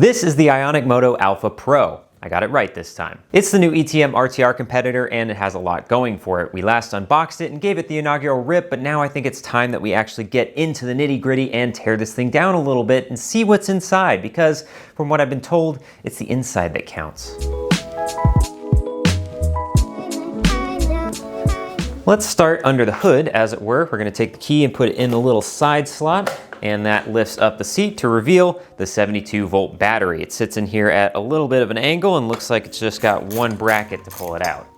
This is the Ionic Moto Alpha Pro. I got it right this time. It's the new ETM RTR competitor and it has a lot going for it. We last unboxed it and gave it the inaugural rip, but now I think it's time that we actually get into the nitty-gritty and tear this thing down a little bit and see what's inside, because from what I've been told, it's the inside that counts. Let's start under the hood, as it were. We're gonna take the key and put it in the little side slot, and that lifts up the seat to reveal the 72-volt battery. It sits in here at a little bit of an angle and looks like it's just got one bracket to pull it out.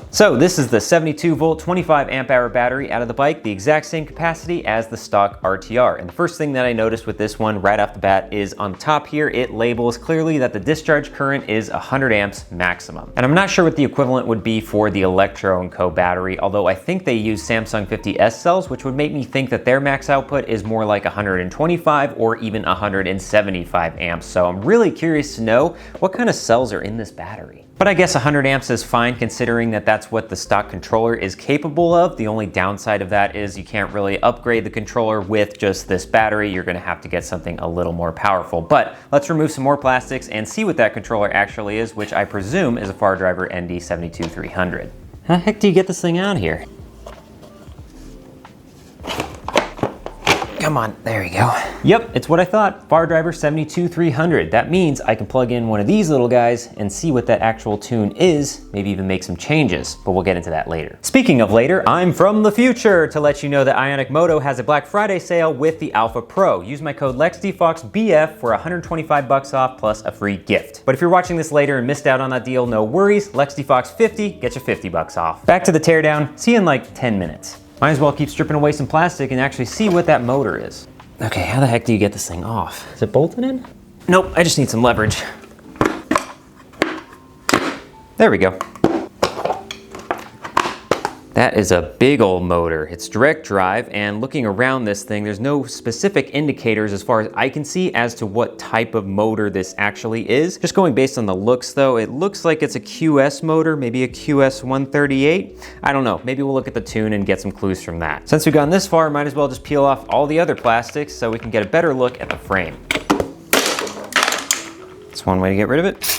So this is the 72-volt, 25 amp hour battery out of the bike, the exact same capacity as the stock RTR. And the first thing that I noticed with this one right off the bat is on the top here, it labels clearly that the discharge current is 100 amps maximum. And I'm not sure what the equivalent would be for the Electro Co battery, although I think they use Samsung 50S cells, which would make me think that their max output is more like 125 or even 175 amps. So I'm really curious to know what kind of cells are in this battery. But I guess 100 amps is fine considering that that's what the stock controller is capable of. The only downside of that is you can't really upgrade the controller with just this battery. You're gonna have to get something a little more powerful. But let's remove some more plastics and see what that controller actually is, which I presume is a Far Driver ND72300. How the heck do you get this thing out here? Come on, there you go. Yep, it's what I thought, Far Driver 72300. That means I can plug in one of these little guys and see what that actual tune is, maybe even make some changes, but we'll get into that later. Speaking of later, I'm from the future to let you know that Ionic Moto has a Black Friday sale with the Alpha Pro. Use my code LexDFoxBF for 125 bucks off plus a free gift. But if you're watching this later and missed out on that deal, no worries, LexDFox50 gets you 50 bucks off. Back to the teardown, see you in like 10 minutes. Might as well keep stripping away some plastic and actually see what that motor is. Okay, how the heck do you get this thing off? Is it bolted in? Nope, I just need some leverage. There we go. That is a big old motor. It's direct drive, and looking around this thing, there's no specific indicators as far as I can see as to what type of motor this actually is. Just going based on the looks though, it looks like it's a QS motor, maybe a QS 138. I don't know, maybe we'll look at the tune and get some clues from that. Since we've gone this far, might as well just peel off all the other plastics so we can get a better look at the frame. That's one way to get rid of it.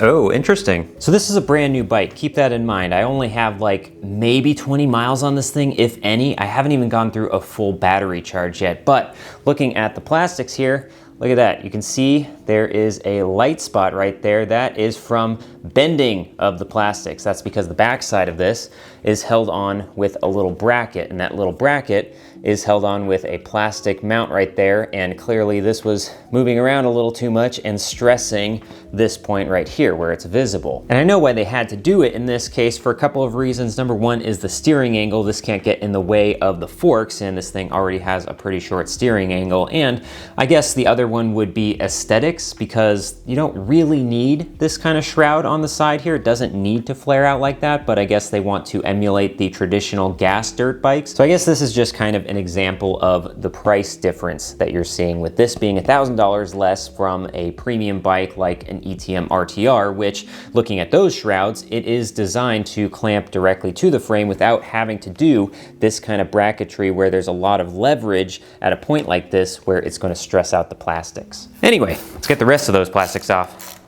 Oh, interesting. So this is a brand new bike. Keep that in mind. I only have like maybe 20 miles on this thing, if any. I haven't even gone through a full battery charge yet, but looking at the plastics here, look at that. You can see there is a light spot right there. That is from bending of the plastics. That's because the back side of this is held on with a little bracket, and that little bracket is held on with a plastic mount right there, and clearly this was moving around a little too much and stressing this point right here where it's visible. And I know why they had to do it in this case for a couple of reasons. Number one is the steering angle. This can't get in the way of the forks, and this thing already has a pretty short steering angle. And I guess the other one would be aesthetics, because you don't really need this kind of shroud on the side here. It doesn't need to flare out like that, but I guess they want to emulate the traditional gas dirt bikes. So I guess this is just kind of an example of the price difference that you're seeing, with this being $1,000 less from a premium bike like an ETM RTR, which, looking at those shrouds, it is designed to clamp directly to the frame without having to do this kind of bracketry where there's a lot of leverage at a point like this where it's going to stress out the plastics. Anyway, let's get the rest of those plastics off.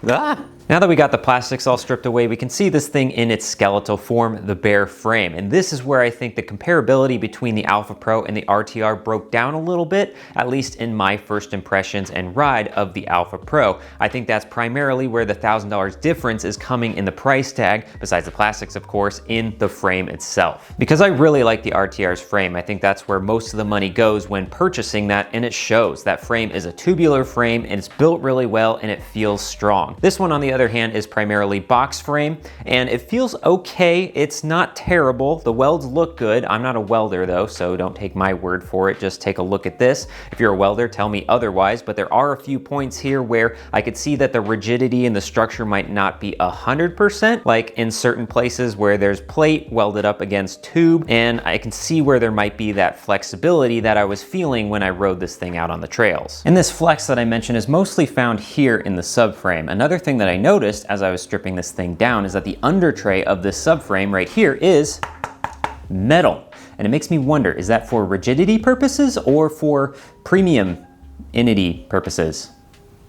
Ah! Now that we got the plastics all stripped away, we can see this thing in its skeletal form, the bare frame. And this is where I think the comparability between the Alpha Pro and the RTR broke down a little bit, at least in my first impressions and ride of the Alpha Pro. I think that's primarily where the $1,000 difference is coming in the price tag, besides the plastics of course, in the frame itself. Because I really like the RTR's frame. I think that's where most of the money goes when purchasing that, and it shows. That frame is a tubular frame, and it's built really well, and it feels strong. This one, on the other hand, is primarily box frame, and it feels okay. It's not terrible. The welds look good. I'm not a welder though, so don't take my word for it. Just take a look at this. If you're a welder, tell me otherwise, but there are a few points here where I could see that the rigidity and the structure might not be 100%, like in certain places where there's plate welded up against tube, and I can see where there might be that flexibility that I was feeling when I rode this thing out on the trails. And this flex that I mentioned is mostly found here in the subframe. Another thing that I noticed as I was stripping this thing down is that the under tray of this subframe right here is metal. And it makes me wonder, is that for rigidity purposes or for premium-inity purposes?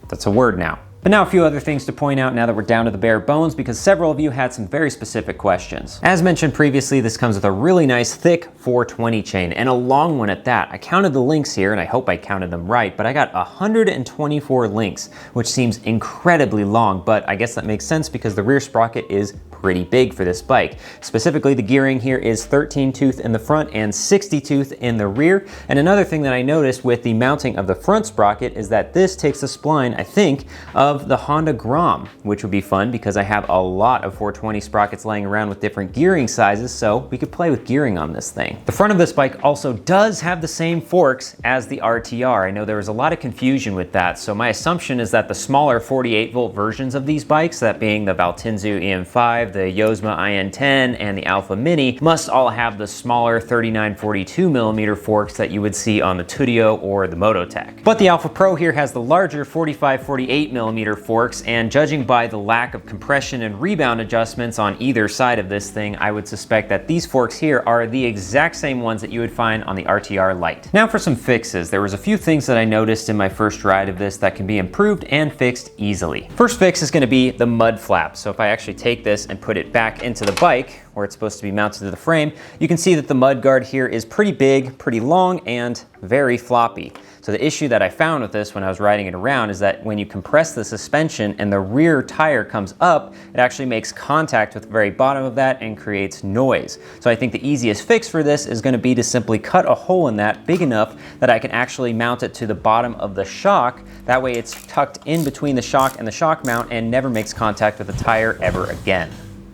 That's a word now. But now a few other things to point out now that we're down to the bare bones, because several of you had some very specific questions. As mentioned previously, this comes with a really nice thick 420 chain, and a long one at that. I counted the links here, and I hope I counted them right, but I got 124 links, which seems incredibly long, but I guess that makes sense because the rear sprocket is pretty big for this bike. Specifically, the gearing here is 13 tooth in the front and 60 tooth in the rear. And another thing that I noticed with the mounting of the front sprocket is that this takes the spline, I think, of the Honda Grom, which would be fun because I have a lot of 420 sprockets laying around with different gearing sizes, so we could play with gearing on this thing. The front of this bike also does have the same forks as the RTR. I know there was a lot of confusion with that, so my assumption is that the smaller 48 volt versions of these bikes, that being the Valtinzu EM5, the Yosma IN10, and the Alpha Mini, must all have the smaller 39-42 millimeter forks that you would see on the Tudio or the Moto Tech. But the Alpha Pro here has the larger 45-48 millimeter forks, and judging by the lack of compression and rebound adjustments on either side of this thing, I would suspect that these forks here are the exact same ones that you would find on the RTR Lite. Now for some fixes. There was a few things that I noticed in my first ride of this that can be improved and fixed easily. First fix is going to be the mud flap. So if I actually take this and put it back into the bike, where it's supposed to be mounted to the frame, you can see that the mud guard here is pretty big, pretty long, and very floppy. So the issue that I found with this when I was riding it around is that when you compress the suspension and the rear tire comes up, it actually makes contact with the very bottom of that and creates noise. So I think the easiest fix for this is going to be to simply cut a hole in that big enough that I can actually mount it to the bottom of the shock. That way it's tucked in between the shock and the shock mount and never makes contact with the tire ever again.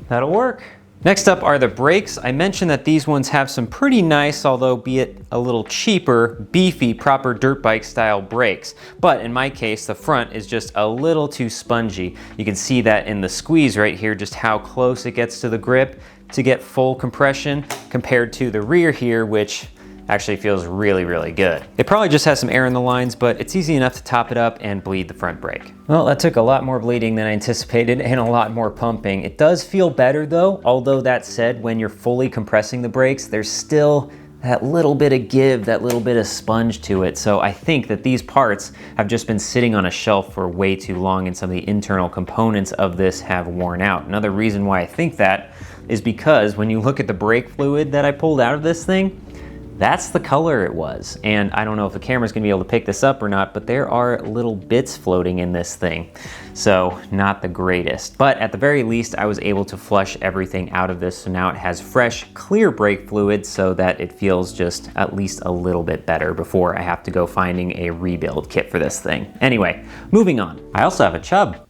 That'll work. Next up are the brakes. I mentioned that these ones have some pretty nice, although be it a little cheaper, beefy, proper dirt bike style brakes. But in my case, the front is just a little too spongy. You can see that in the squeeze right here, just how close it gets to the grip to get full compression compared to the rear here, which actually feels really, really good. It probably just has some air in the lines, but it's easy enough to top it up and bleed the front brake. Well, that took a lot more bleeding than I anticipated and a lot more pumping. It does feel better though, although that said, when you're fully compressing the brakes, there's still that little bit of give, that little bit of sponge to it. So I think that these parts have just been sitting on a shelf for way too long and some of the internal components of this have worn out. Another reason why I think that is because when you look at the brake fluid that I pulled out of this thing, that's the color it was. And I don't know if the camera's gonna be able to pick this up or not, but there are little bits floating in this thing. So not the greatest. But at the very least, I was able to flush everything out of this. So now it has fresh, clear brake fluid so that it feels just at least a little bit better before I have to go finding a rebuild kit for this thing. Anyway, moving on. I also have a Chubb.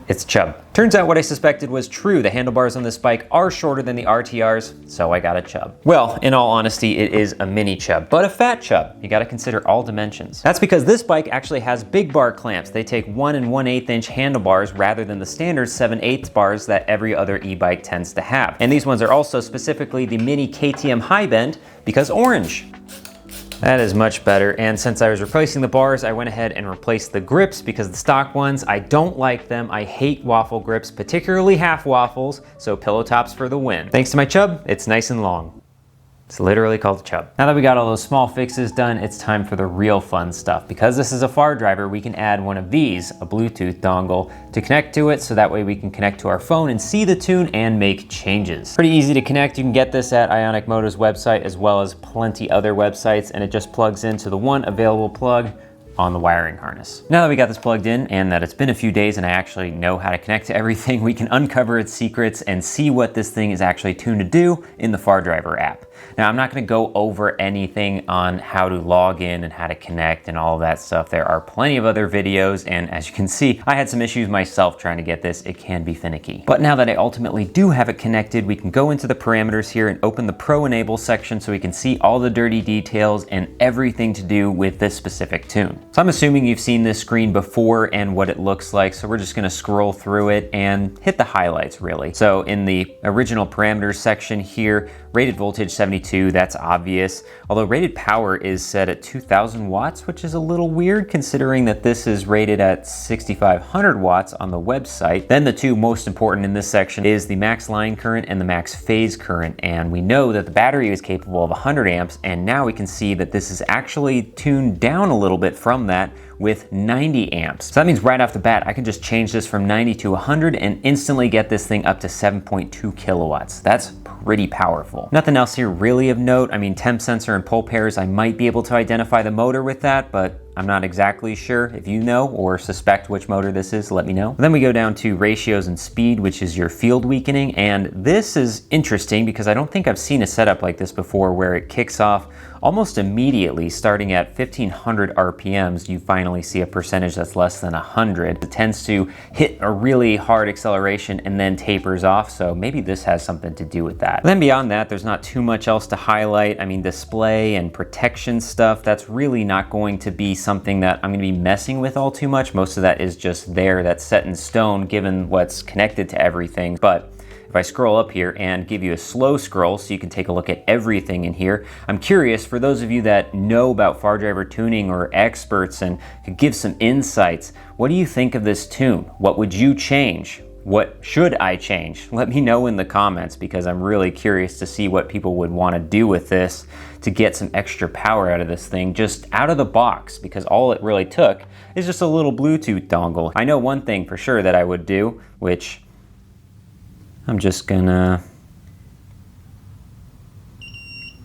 It's Chubb. Turns out what I suspected was true. The handlebars on this bike are shorter than the RTRs, so I got a Chubb. Well, in all honesty, it is a mini Chubb, but a fat Chubb. You gotta consider all dimensions. That's because this bike actually has big bar clamps. They take 1 1/8 inch handlebars rather than the standard 7/8 bars that every other e-bike tends to have. And these ones are also specifically the mini KTM high bend because orange. That is much better, and since I was replacing the bars, I went ahead and replaced the grips because the stock ones, I don't like them. I hate waffle grips, particularly half waffles, so pillow tops for the win. Thanks to my Chubb, it's nice and long. It's literally called a Chubb. Now that we got all those small fixes done, it's time for the real fun stuff. Because this is a far driver, we can add one of these, a Bluetooth dongle, to connect to it so that way we can connect to our phone and see the tune and make changes. Pretty easy to connect. You can get this at Ionic Moto's website as well as plenty other websites, and it just plugs into the one available plug on the wiring harness. Now that we got this plugged in and that it's been a few days and I actually know how to connect to everything, we can uncover its secrets and see what this thing is actually tuned to do in the Far Driver app. Now, I'm not gonna go over anything on how to log in and how to connect and all of that stuff. There are plenty of other videos, and as you can see, I had some issues myself trying to get this. It can be finicky. But now that I ultimately do have it connected, we can go into the parameters here and open the Pro Enable section so we can see all the dirty details and everything to do with this specific tune. So I'm assuming you've seen this screen before and what it looks like, so we're just gonna scroll through it and hit the highlights really. So in the original parameters section here, rated voltage 72, that's obvious. Although rated power is set at 2000 watts, which is a little weird considering that this is rated at 6500 watts on the website. Then the two most important in this section is the max line current and the max phase current. And we know that the battery is capable of 100 amps, and now we can see that this is actually tuned down a little bit from that with 90 amps. So that means right off the bat, I can just change this from 90 to 100 and instantly get this thing up to 7.2 kilowatts. That's pretty powerful. Nothing else here really of note. I mean, temp sensor and pole pairs, I might be able to identify the motor with that, but I'm not exactly sure. If you know or suspect which motor this is, let me know. Then we go down to ratios and speed, which is your field weakening. And this is interesting because I don't think I've seen a setup like this before where it kicks off almost immediately. Starting at 1500 RPMs, you finally see a percentage that's less than 100. It tends to hit a really hard acceleration and then tapers off, so maybe this has something to do with that. Then beyond that, there's not too much else to highlight. I mean, display and protection stuff, that's really not going to be something that I'm gonna be messing with all too much. Most of that is just there, that's set in stone given what's connected to everything. But if I scroll up here and give you a slow scroll so you can take a look at everything in here, I'm curious, for those of you that know about far driver tuning or experts and could give some insights, what do you think of this tune? What would you change? What should I change? Let me know in the comments because I'm really curious to see what people would want to do with this to get some extra power out of this thing just out of the box, because all it really took is just a little Bluetooth dongle. I know one thing for sure that I would do, which I'm just gonna,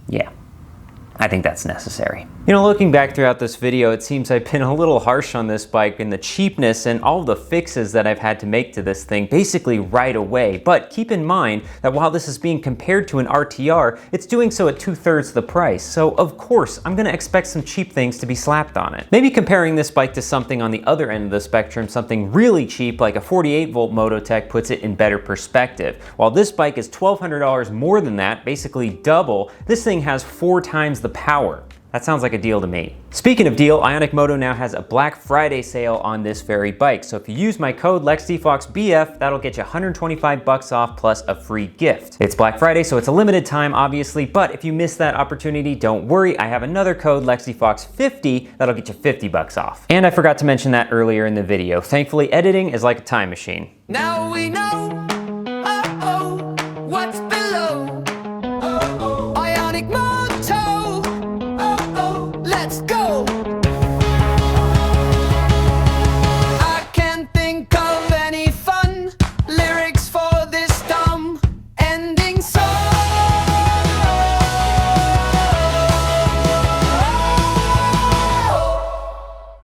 yeah, I think that's necessary. You know, looking back throughout this video, it seems I've been a little harsh on this bike and the cheapness and all the fixes that I've had to make to this thing basically right away. But keep in mind that while this is being compared to an RTR, it's doing so at 2/3 the price. So of course, I'm gonna expect some cheap things to be slapped on it. Maybe comparing this bike to something on the other end of the spectrum, something really cheap like a 48-volt Moto Tech, puts it in better perspective. While this bike is $1,200 more than that, basically double, this thing has 4 times the power. That sounds like a deal to me. Speaking of deal, Ionic Moto now has a Black Friday sale on this very bike. So if you use my code LexDFoxBF, that'll get you $125 off plus a free gift. It's Black Friday, so it's a limited time, obviously, but if you miss that opportunity, don't worry. I have another code, LexDFox50, that'll get you $50 off. And I forgot to mention that earlier in the video. Thankfully, editing is like a time machine. Now we know